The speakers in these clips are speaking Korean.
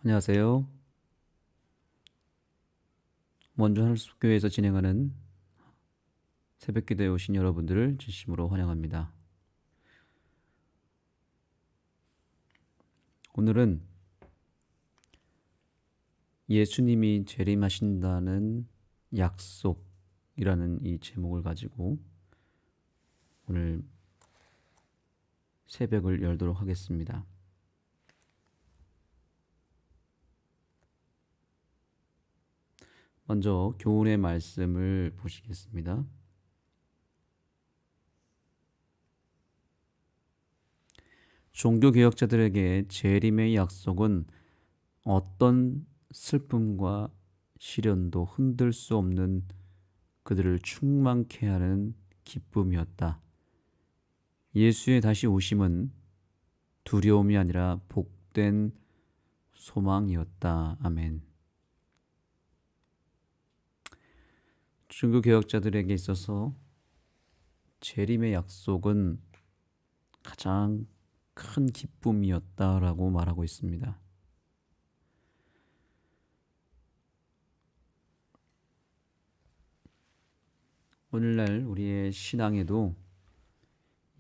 안녕하세요. 원주 하늘숲교회에서 진행하는 새벽기도에 오신 여러분들을 진심으로 환영합니다. 오늘은 예수님이 재림하신다는 약속이라는 이 제목을 가지고 오늘 새벽을 열도록 하겠습니다. 먼저 교훈의 말씀을 보시겠습니다. 종교개혁자들에게 재림의 약속은 어떤 슬픔과 시련도 흔들 수 없는 그들을 충만케 하는 기쁨이었다. 예수의 다시 오심은 두려움이 아니라 복된 소망이었다. 아멘. 종교개혁자들에게 있어서 재림의 약속은 가장 큰 기쁨이었다라고 말하고 있습니다. 오늘날 우리의 신앙에도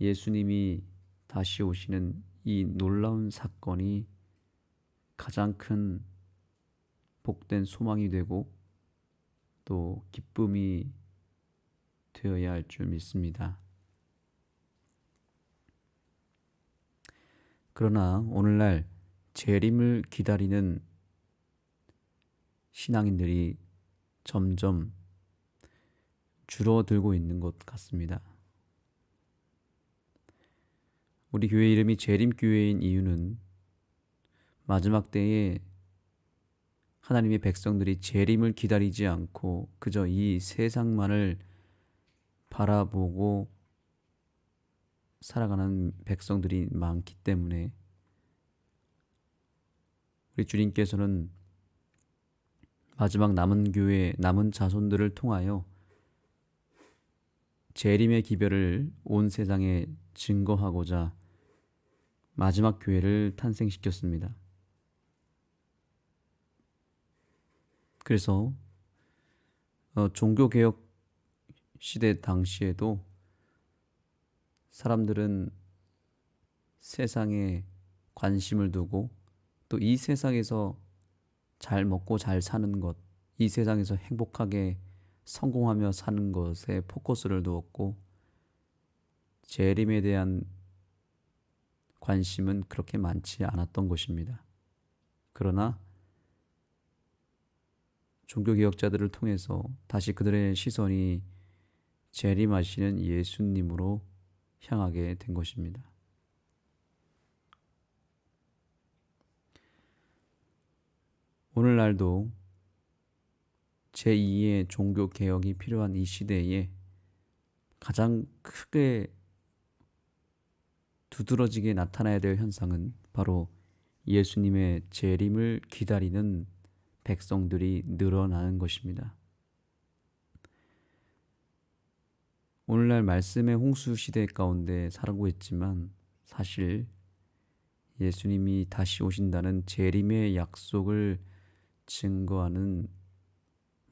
예수님이 다시 오시는 이 놀라운 사건이 가장 큰 복된 소망이 되고 또 기쁨이 되어야 할 줄 믿습니다. 그러나 오늘날 재림을 기다리는 신앙인들이 점점 줄어들고 있는 것 같습니다. 우리 교회 이름이 재림교회인 이유는 마지막 때에 하나님의 백성들이 재림을 기다리지 않고 그저 이 세상만을 바라보고 살아가는 백성들이 많기 때문에 우리 주님께서는 마지막 남은 교회, 남은 자손들을 통하여 재림의 기별을 온 세상에 증거하고자 마지막 교회를 탄생시켰습니다. 그래서 종교개혁 시대 당시에도 사람들은 세상에 관심을 두고 또 이 세상에서 잘 먹고 잘 사는 것, 이 세상에서 행복하게 성공하며 사는 것에 포커스를 두었고 재림에 대한 관심은 그렇게 많지 않았던 것입니다. 그러나 종교개혁자들을 통해서 다시 그들의 시선이 재림하시는 예수님으로 향하게 된 것입니다. 오늘날도 제2의 종교개혁이 필요한 이 시대에 가장 크게 두드러지게 나타나야 될 현상은 바로 예수님의 재림을 기다리는 백성들이 늘어나는 것입니다. 오늘날 말씀의 홍수 시대 가운데 살고 있지만 사실 예수님이 다시 오신다는 재림의 약속을 증거하는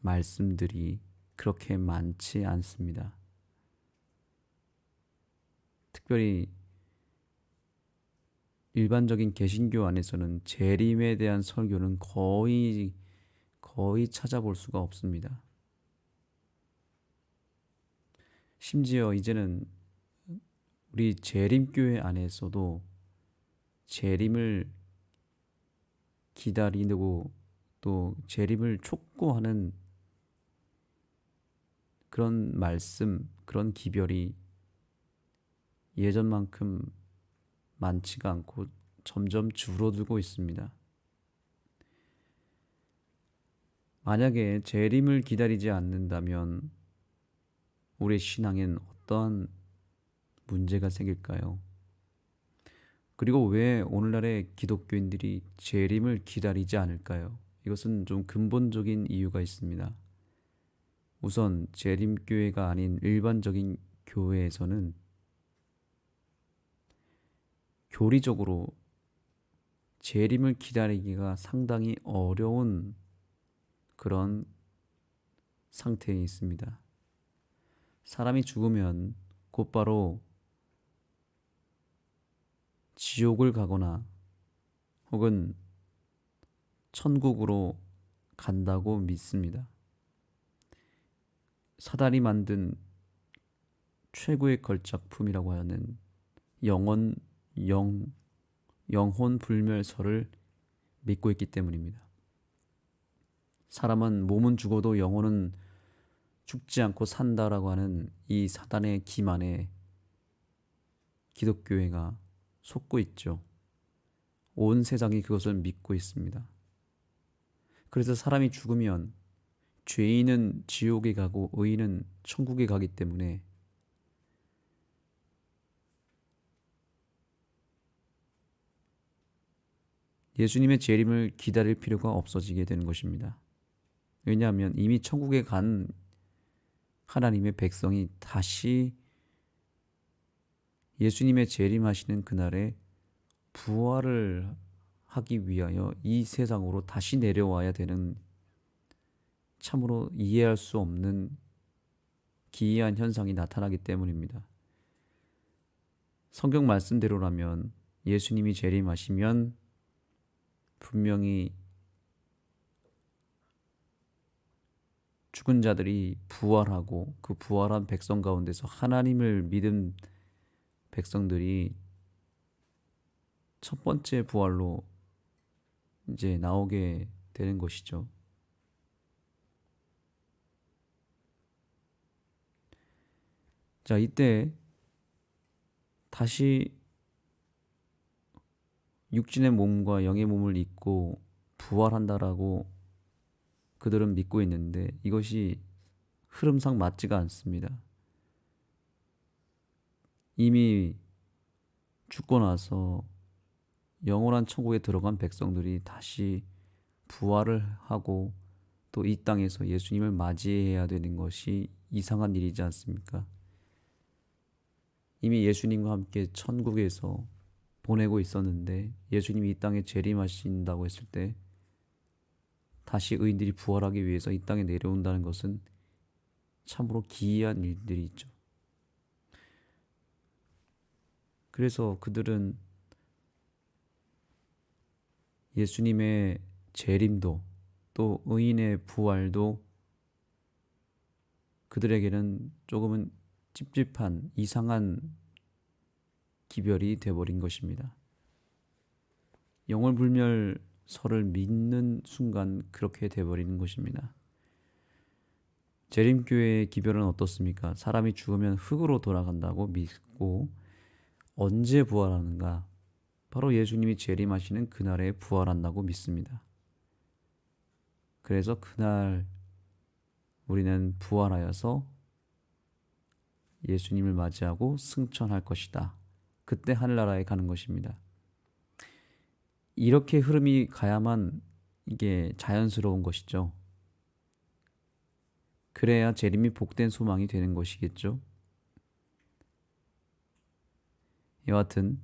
말씀들이 그렇게 많지 않습니다. 특별히 일반적인 개신교 안에서는 재림에 대한 설교는 거의 찾아볼 수가 없습니다. 심지어 이제는 우리 재림교회 안에서도 재림을 기다리고 또 재림을 촉구하는 그런 말씀, 그런 기별이 예전만큼 많지가 않고 점점 줄어들고 있습니다. 만약에 재림을 기다리지 않는다면 우리의 신앙엔 어떠한 문제가 생길까요? 그리고 왜 오늘날의 기독교인들이 재림을 기다리지 않을까요? 이것은 좀 근본적인 이유가 있습니다. 우선 재림교회가 아닌 일반적인 교회에서는 교리적으로 재림을 기다리기가 상당히 어려운 그런 상태에 있습니다. 사람이 죽으면 곧바로 지옥을 가거나 혹은 천국으로 간다고 믿습니다. 사단이 만든 최고의 걸작품이라고 하는 영혼 불멸설을 믿고 있기 때문입니다. 사람은 몸은 죽어도 영혼은 죽지 않고 산다라고 하는 이 사단의 기만에 기독교회가 속고 있죠. 온 세상이 그것을 믿고 있습니다. 그래서 사람이 죽으면 죄인은 지옥에 가고 의인은 천국에 가기 때문에 예수님의 재림을 기다릴 필요가 없어지게 되는 것입니다. 왜냐하면 이미 천국에 간 하나님의 백성이 다시 예수님의 재림하시는 그날에 부활을 하기 위하여 이 세상으로 다시 내려와야 되는 참으로 이해할 수 없는 기이한 현상이 나타나기 때문입니다. 성경 말씀대로라면 예수님이 재림하시면 분명히 죽은 자들이 부활하고 그 부활한 백성 가운데서 하나님을 믿은 백성들이 첫 번째 부활로 이제 나오게 되는 것이죠. 자, 이때 다시 육신의 몸과 영의 몸을 입고 부활한다라고 그들은 믿고 있는데 이것이 흐름상 맞지가 않습니다. 이미 죽고 나서 영원한 천국에 들어간 백성들이 다시 부활을 하고 또 이 땅에서 예수님을 맞이해야 되는 것이 이상한 일이지 않습니까? 이미 예수님과 함께 천국에서 보내고 있었는데 예수님이 이 땅에 재림하신다고 했을 때 다시 의인들이 부활하기 위해서 이 땅에 내려온다는 것은 참으로 기이한 일들이 있죠. 그래서 그들은 예수님의 재림도 또 의인의 부활도 그들에게는 조금은 찝찝한 이상한 기별이 되어버린 것입니다. 영혼불멸설을 믿는 순간 그렇게 되어버리는 것입니다. 재림교회의 기별은 어떻습니까? 사람이 죽으면 흙으로 돌아간다고 믿고 언제 부활하는가? 바로 예수님이 재림하시는 그날에 부활한다고 믿습니다. 그래서 그날 우리는 부활하여서 예수님을 맞이하고 승천할 것이다. 그때 하늘나라에 가는 것입니다. 이렇게 흐름이 가야만 이게 자연스러운 것이죠. 그래야 재림이 복된 소망이 되는 것이겠죠. 여하튼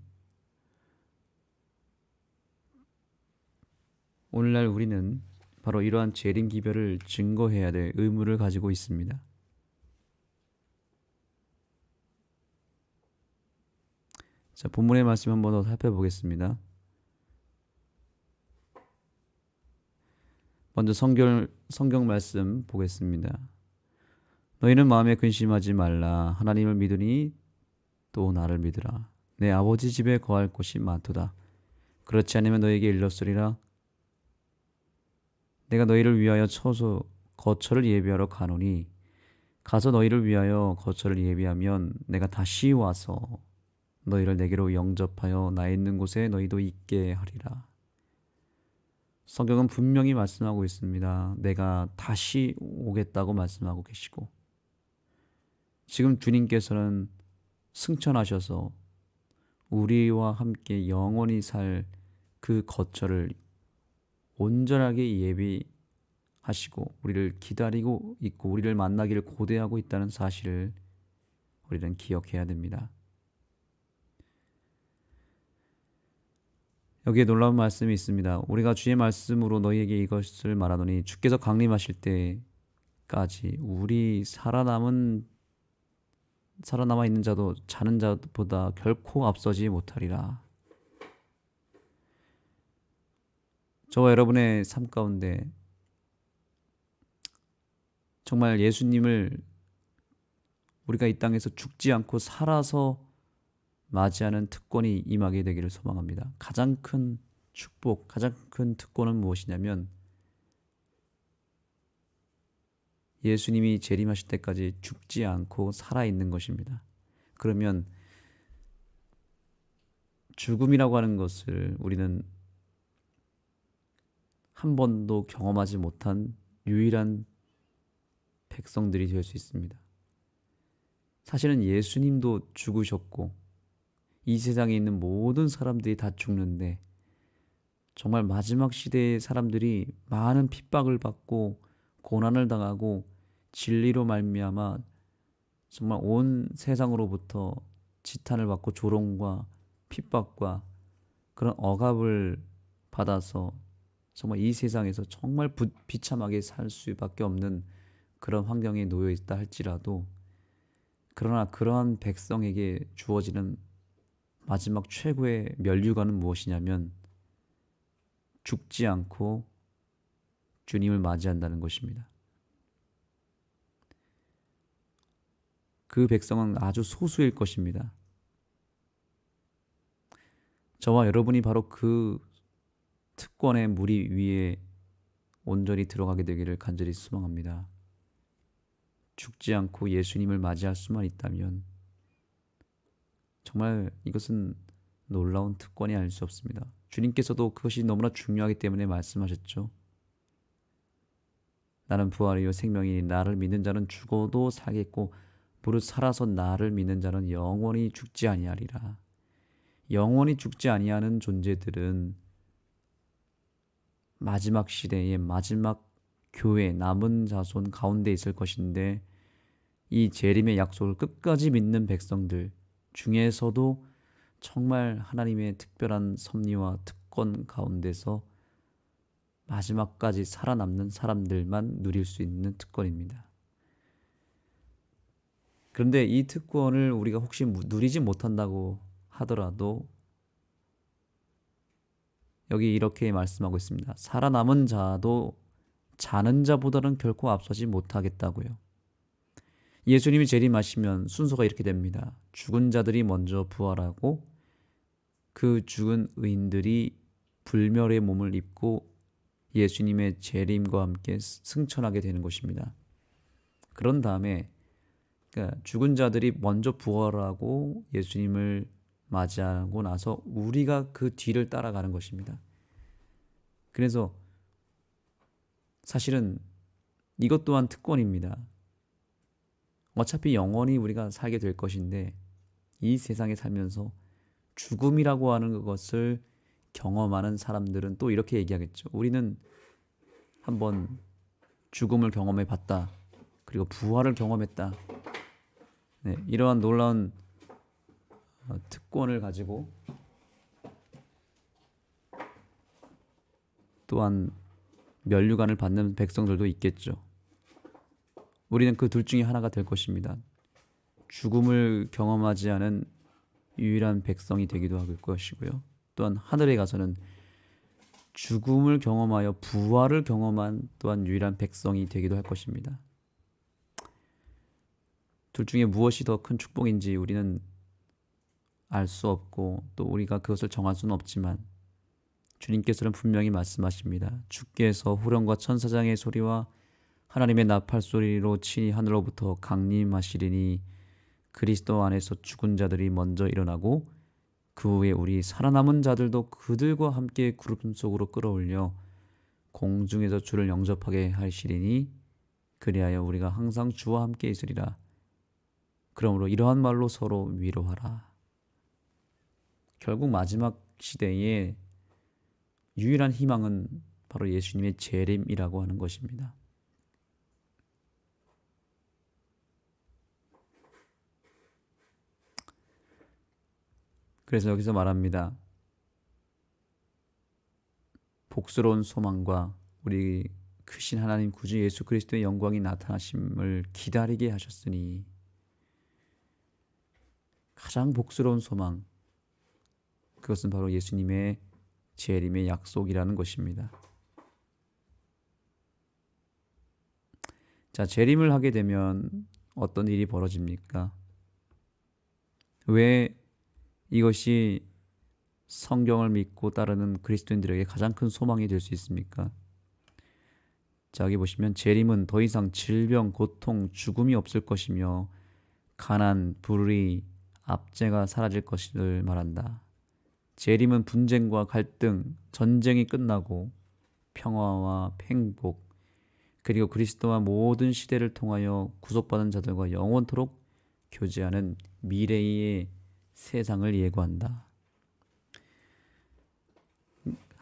오늘날 우리는 바로 이러한 재림 기별을 증거해야 될 의무를 가지고 있습니다. 자, 본문의 말씀 한 번 더 살펴보겠습니다. 먼저 성경 말씀 보겠습니다. 너희는 마음에 근심하지 말라. 하나님을 믿으니 또 나를 믿으라. 내 아버지 집에 거할 곳이 많도다. 그렇지 않으면 너에게 일렀으리라. 내가 너희를 위하여 거처를 예비하러 가노니 가서 너희를 위하여 거처를 예비하면 내가 다시 와서 너희를 내게로 영접하여 나 있는 곳에 너희도 있게 하리라. 성경은 분명히 말씀하고 있습니다. 내가 다시 오겠다고 말씀하고 계시고 지금 주님께서는 승천하셔서 우리와 함께 영원히 살 그 거처를 온전하게 예비하시고 우리를 기다리고 있고 우리를 만나기를 고대하고 있다는 사실을 우리는 기억해야 됩니다. 여기에 놀라운 말씀이 있습니다. 우리가 주의 말씀으로 너희에게 이것을 말하노니 주께서 강림하실 때까지 우리 살아남아 있는 자도 자는 자보다 결코 앞서지 못하리라. 저와 여러분의 삶 가운데 정말 예수님을 우리가 이 땅에서 죽지 않고 살아서 맞이하는 특권이 임하게 되기를 소망합니다. 가장 큰 축복, 가장 큰 특권은 무엇이냐면 예수님이 재림하실 때까지 죽지 않고 살아있는 것입니다. 그러면 죽음이라고 하는 것을 우리는 한 번도 경험하지 못한 유일한 백성들이 될 수 있습니다. 사실은 예수님도 죽으셨고 이 세상에 있는 모든 사람들이 다 죽는데 정말 마지막 시대의 사람들이 많은 핍박을 받고 고난을 당하고 진리로 말미암아 정말 온 세상으로부터 지탄을 받고 조롱과 핍박과 그런 억압을 받아서 정말 이 세상에서 정말 비참하게 살 수밖에 없는 그런 환경에 놓여 있다 할지라도 그러나 그러한 백성에게 주어지는 마지막 최고의 면류관은 무엇이냐면 죽지 않고 주님을 맞이한다는 것입니다. 그 백성은 아주 소수일 것입니다. 저와 여러분이 바로 그 특권의 무리 위에 온전히 들어가게 되기를 간절히 소망합니다. 죽지 않고 예수님을 맞이할 수만 있다면 정말 이것은 놀라운 특권이 아닐 수 없습니다. 주님께서도 그것이 너무나 중요하기 때문에 말씀하셨죠. 나는 부활이요 생명이니 나를 믿는 자는 죽어도 살겠고 무릇 살아서 나를 믿는 자는 영원히 죽지 아니하리라. 영원히 죽지 아니하는 존재들은 마지막 시대의 마지막 교회 남은 자손 가운데 있을 것인데 이 재림의 약속을 끝까지 믿는 백성들 중에서도 정말 하나님의 특별한 섭리와 특권 가운데서 마지막까지 살아남는 사람들만 누릴 수 있는 특권입니다. 그런데 이 특권을 우리가 혹시 누리지 못한다고 하더라도 여기 이렇게 말씀하고 있습니다. 살아남은 자도 자는 자보다는 결코 앞서지 못하겠다고요. 예수님이 재림하시면 순서가 이렇게 됩니다. 죽은 자들이 먼저 부활하고 그 죽은 의인들이 불멸의 몸을 입고 예수님의 재림과 함께 승천하게 되는 것입니다. 그런 다음에 그러니까 죽은 자들이 먼저 부활하고 예수님을 맞이하고 나서 우리가 그 뒤를 따라가는 것입니다. 그래서 사실은 이것 또한 특권입니다. 어차피 영원히 우리가 살게 될 것인데 이 세상에 살면서 죽음이라고 하는 것을 경험하는 사람들은 또 이렇게 얘기하겠죠. 우리는 한번 죽음을 경험해 봤다. 그리고 부활을 경험했다. 네, 이러한 놀라운 특권을 가지고 또한 면류관을 받는 백성들도 있겠죠. 우리는 그 둘 중에 하나가 될 것입니다. 죽음을 경험하지 않은 유일한 백성이 되기도 할 것이고요. 또한 하늘에 가서는 죽음을 경험하여 부활을 경험한 또한 유일한 백성이 되기도 할 것입니다. 둘 중에 무엇이 더 큰 축복인지 우리는 알 수 없고 또 우리가 그것을 정할 수는 없지만 주님께서는 분명히 말씀하십니다. 주께서 후렴과 천사장의 소리와 하나님의 나팔 소리로 친히 하늘로부터 강림하시리니 그리스도 안에서 죽은 자들이 먼저 일어나고 그 후에 우리 살아남은 자들도 그들과 함께 구름 속으로 끌어올려 공중에서 주를 영접하게 하시리니 그리하여 우리가 항상 주와 함께 있으리라. 그러므로 이러한 말로 서로 위로하라. 결국 마지막 시대에 유일한 희망은 바로 예수님의 재림이라고 하는 것입니다. 그래서 여기서 말합니다. 복스러운 소망과 우리 크신 하나님 구주 예수 그리스도의 영광이 나타나심을 기다리게 하셨으니 가장 복스러운 소망, 그것은 바로 예수님의 재림의 약속이라는 것입니다. 자, 재림을 하게 되면 어떤 일이 벌어집니까? 왜 이것이 성경을 믿고 따르는 그리스도인들에게 가장 큰 소망이 될 수 있습니까? 자, 여기 보시면 재림은 더 이상 질병, 고통, 죽음이 없을 것이며 가난, 불의, 압제가 사라질 것을 말한다. 재림은 분쟁과 갈등, 전쟁이 끝나고 평화와 행복, 그리고 그리스도와 모든 시대를 통하여 구속받은 자들과 영원토록 교제하는 미래의 세상을 예고한다.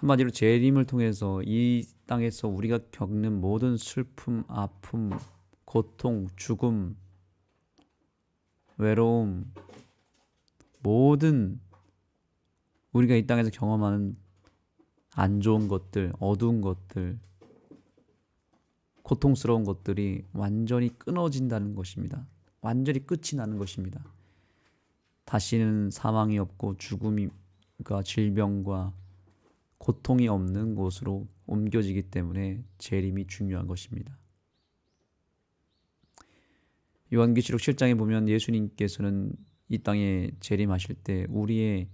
한마디로 재림을 통해서 이 땅에서 우리가 겪는 모든 슬픔, 아픔, 고통, 죽음, 외로움, 모든 우리가 이 땅에서 경험하는 안 좋은 것들, 어두운 것들, 고통스러운 것들이 완전히 끊어진다는 것입니다. 완전히 끝이 나는 것입니다. 다시는 사망이 없고 죽음과 질병과 고통이 없는 곳으로 옮겨지기 때문에 재림이 중요한 것입니다. 요한계시록 7장에 보면 예수님께서는 이 땅에 재림하실 때 우리의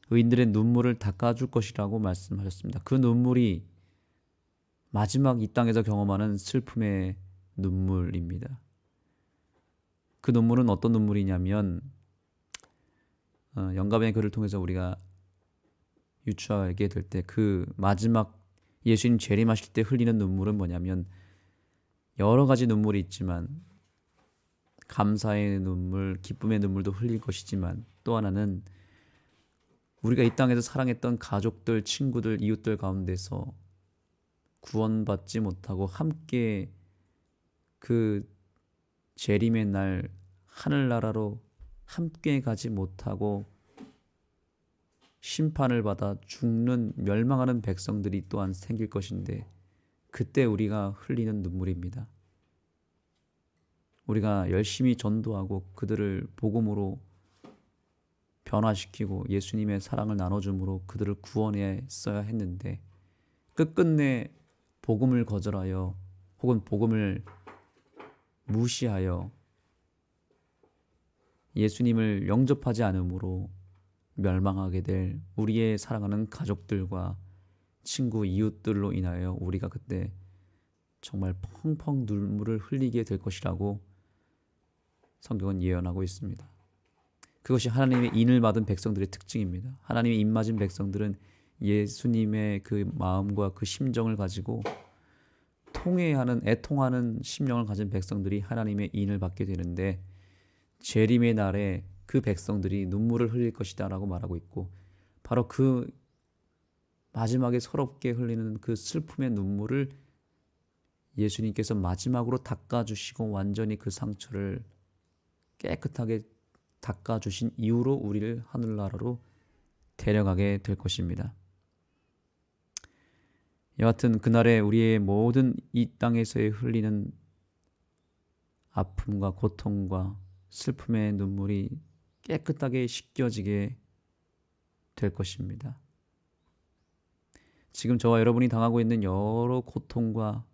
의인들의 눈물을 닦아줄 것이라고 말씀하셨습니다. 그 눈물이 마지막 이 땅에서 경험하는 슬픔의 눈물입니다. 그 눈물은 어떤 눈물이냐면 영감의 글을 통해서 우리가 유추하게 될 때 그 마지막 예수님 재림하실 때 흘리는 눈물은 뭐냐면 여러 가지 눈물이 있지만 감사의 눈물, 기쁨의 눈물도 흘릴 것이지만 또 하나는 우리가 이 땅에서 사랑했던 가족들, 친구들, 이웃들 가운데서 구원받지 못하고 함께 그 재림의 날 하늘나라로 함께 가지 못하고 심판을 받아 죽는 멸망하는 백성들이 또한 생길 것인데 그때 우리가 흘리는 눈물입니다. 우리가 열심히 전도하고 그들을 복음으로 변화시키고 예수님의 사랑을 나눠줌으로 그들을 구원했어야 했는데 끝끝내 복음을 거절하여 혹은 복음을 무시하여 예수님을 영접하지 않으므로 멸망하게 될 우리의 사랑하는 가족들과 친구, 이웃들로 인하여 우리가 그때 정말 펑펑 눈물을 흘리게 될 것이라고 성경은 예언하고 있습니다. 그것이 하나님의 인을 받은 백성들의 특징입니다. 하나님의 인 맞은 백성들은 예수님의 그 마음과 그 심정을 가지고 통회하는, 애통하는 심령을 가진 백성들이 하나님의 인을 받게 되는데 재림의 날에 그 백성들이 눈물을 흘릴 것이다 라고 말하고 있고 바로 그 마지막에 서럽게 흘리는 그 슬픔의 눈물을 예수님께서 마지막으로 닦아주시고 완전히 그 상처를 깨끗하게 닦아주신 이후로 우리를 하늘나라로 데려가게 될 것입니다. 여하튼 그날에 우리의 모든 이 땅에서의 흘리는 아픔과 고통과 슬픔의 눈물이 깨끗하게 씻겨지게 될 것입니다. 지금 저와 여러분이 당하고 있는 여러 고통과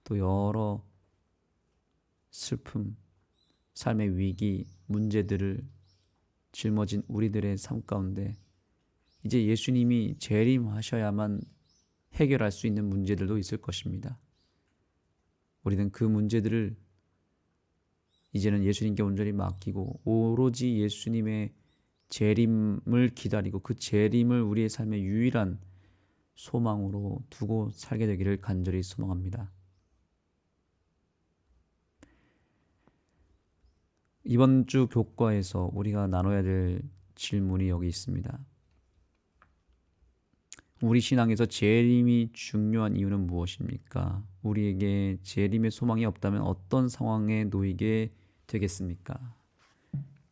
또 여러 슬픔, 삶의 위기, 문제들을 짊어진 우리들의 삶 가운데 이제 예수님이 재림하셔야만 해결할 수 있는 문제들도 있을 것입니다. 우리는 그 문제들을 이제는 예수님께 온전히 맡기고 오로지 예수님의 재림을 기다리고 그 재림을 우리의 삶의 유일한 소망으로 두고 살게 되기를 간절히 소망합니다. 이번 주 교과에서 우리가 나눠야 될 질문이 여기 있습니다. 우리 신앙에서 재림이 중요한 이유는 무엇입니까? 우리에게 재림의 소망이 없다면 어떤 상황에 놓이게 되겠습니까?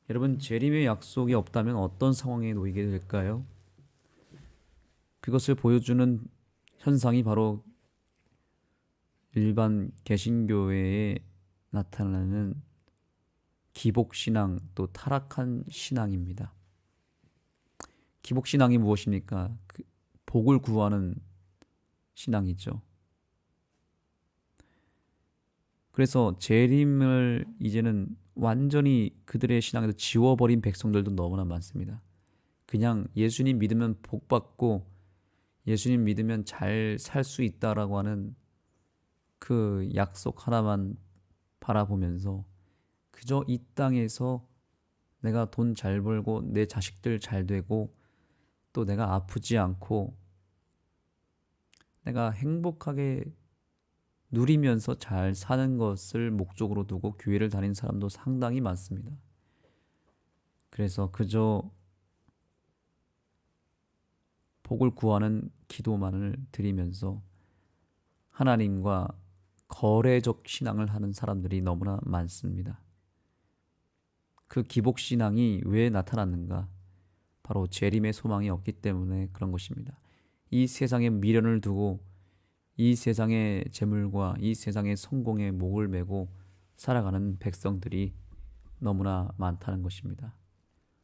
여러분, 재림의 약속이 없다면 어떤 상황에 놓이게 될까요? 그것을 보여주는 현상이 바로 일반 개신교회에 나타나는 기복신앙 또 타락한 신앙입니다. 기복신앙이 무엇입니까? 복을 구하는 신앙이죠. 그래서 재림을 이제는 완전히 그들의 신앙에서 지워버린 백성들도 너무나 많습니다. 그냥 예수님 믿으면 복 받고 예수님 믿으면 잘 살 수 있다라고 하는 그 약속 하나만 바라보면서 그저 이 땅에서 내가 돈 잘 벌고 내 자식들 잘 되고 또 내가 아프지 않고 내가 행복하게 누리면서 잘 사는 것을 목적으로 두고 교회를 다니는 사람도 상당히 많습니다. 그래서 그저 복을 구하는 기도만을 드리면서 하나님과 거래적 신앙을 하는 사람들이 너무나 많습니다. 그 기복신앙이 왜 나타났는가? 바로 재림의 소망이 없기 때문에 그런 것입니다. 이 세상에 미련을 두고 이 세상의 재물과 이 세상의 성공에 목을 메고 살아가는 백성들이 너무나 많다는 것입니다.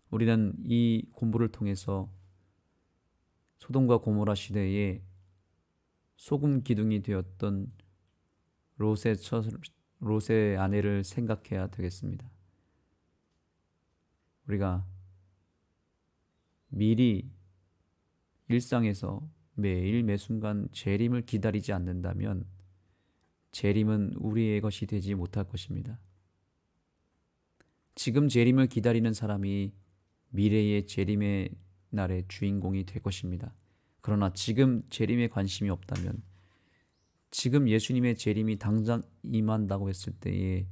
우리는 이 공부를 통해서 소돔과 고모라 시대에 소금 기둥이 되었던 롯의 아내를 생각해야 되겠습니다. 우리가 미리 일상에서 매일 매순간 재림을 기다리지 않는다면 재림은 우리의 것이 되지 못할 것입니다. 지금 재림을 기다리는 사람이 미래의 재림의 날의 주인공이 될 것입니다. 그러나 지금 재림에 관심이 없다면 지금 예수님의 재림이 당장 임한다고 했을 때에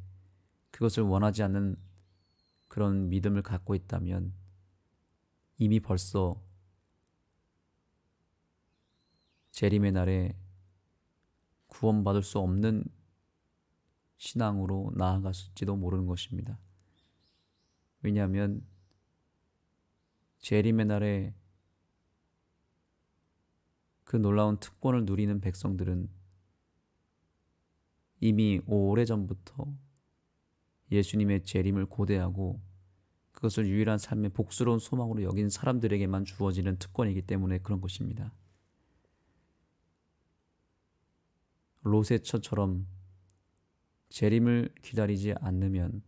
그것을 원하지 않는 그런 믿음을 갖고 있다면 이미 벌써 재림의 날에 구원받을 수 없는 신앙으로 나아갔을지도 모르는 것입니다. 왜냐하면 재림의 날에 그 놀라운 특권을 누리는 백성들은 이미 오래전부터 예수님의 재림을 고대하고 그것을 유일한 삶의 복스러운 소망으로 여긴 사람들에게만 주어지는 특권이기 때문에 그런 것입니다. 롯의 처처럼 재림을 기다리지 않으면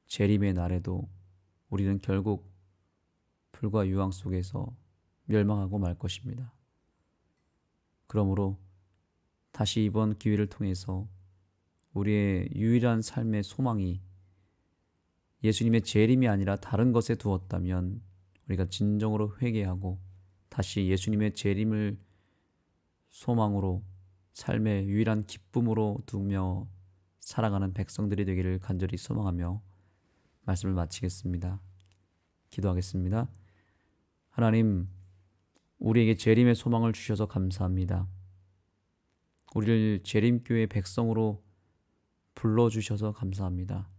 재림의 날에도 우리는 결국 불과 유황 속에서 멸망하고 말 것입니다. 그러므로 다시 이번 기회를 통해서 우리의 유일한 삶의 소망이 예수님의 재림이 아니라 다른 것에 두었다면 우리가 진정으로 회개하고 다시 예수님의 재림을 소망으로 삶의 유일한 기쁨으로 두며 살아가는 백성들이 되기를 간절히 소망하며 말씀을 마치겠습니다. 기도하겠습니다. 하나님, 우리에게 재림의 소망을 주셔서 감사합니다. 우리를 재림교의 백성으로 불러주셔서 감사합니다.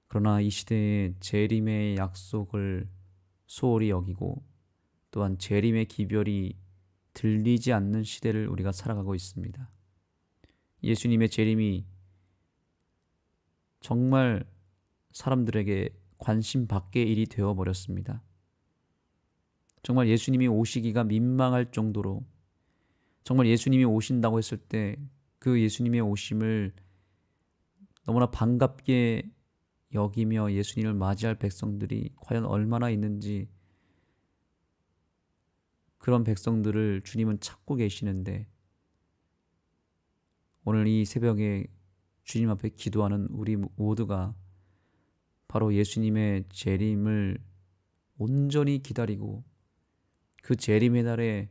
그러나 이 시대에 재림의 약속을 소홀히 여기고 또한 재림의 기별이 들리지 않는 시대를 우리가 살아가고 있습니다. 예수님의 재림이 정말 사람들에게 관심 밖의 일이 되어버렸습니다. 정말 예수님이 오시기가 민망할 정도로 정말 예수님이 오신다고 했을 때 그 예수님의 오심을 너무나 반갑게 여기며 예수님을 맞이할 백성들이 과연 얼마나 있는지 그런 백성들을 주님은 찾고 계시는데 오늘 이 새벽에 주님 앞에 기도하는 우리 모두가 바로 예수님의 재림을 온전히 기다리고 그 재림의 날에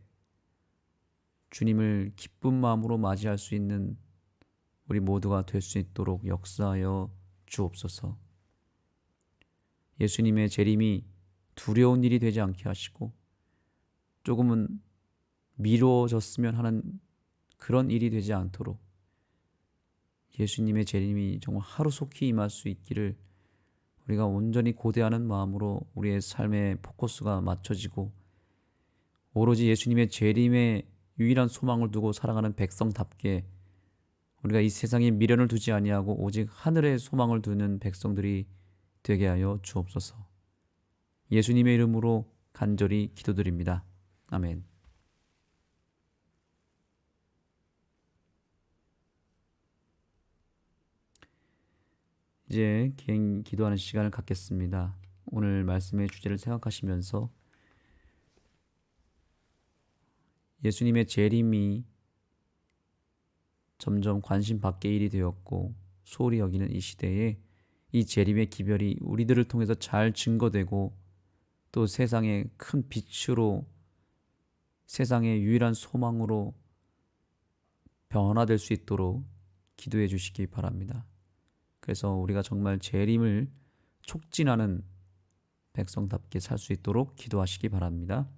주님을 기쁜 마음으로 맞이할 수 있는 우리 모두가 될 수 있도록 역사하여 주옵소서. 예수님의 재림이 두려운 일이 되지 않게 하시고 조금은 미뤄졌으면 하는 그런 일이 되지 않도록 예수님의 재림이 정말 하루속히 임할 수 있기를 우리가 온전히 고대하는 마음으로 우리의 삶의 포커스가 맞춰지고 오로지 예수님의 재림의 유일한 소망을 두고 살아가는 백성답게 우리가 이 세상에 미련을 두지 아니하고 오직 하늘의 소망을 두는 백성들이 되게 하여 주옵소서. 예수님의 이름으로 간절히 기도드립니다. 아멘. 이제 개인 기도하는 시간을 갖겠습니다. 오늘 말씀의 주제를 생각하시면서 예수님의 재림이 점점 관심 밖의 일이 되었고 소홀히 여기는 이 시대에 이 재림의 기별이 우리들을 통해서 잘 증거되고 또 세상의 큰 빛으로 세상의 유일한 소망으로 변화될 수 있도록 기도해 주시기 바랍니다. 그래서 우리가 정말 재림을 촉진하는 백성답게 살 수 있도록 기도하시기 바랍니다.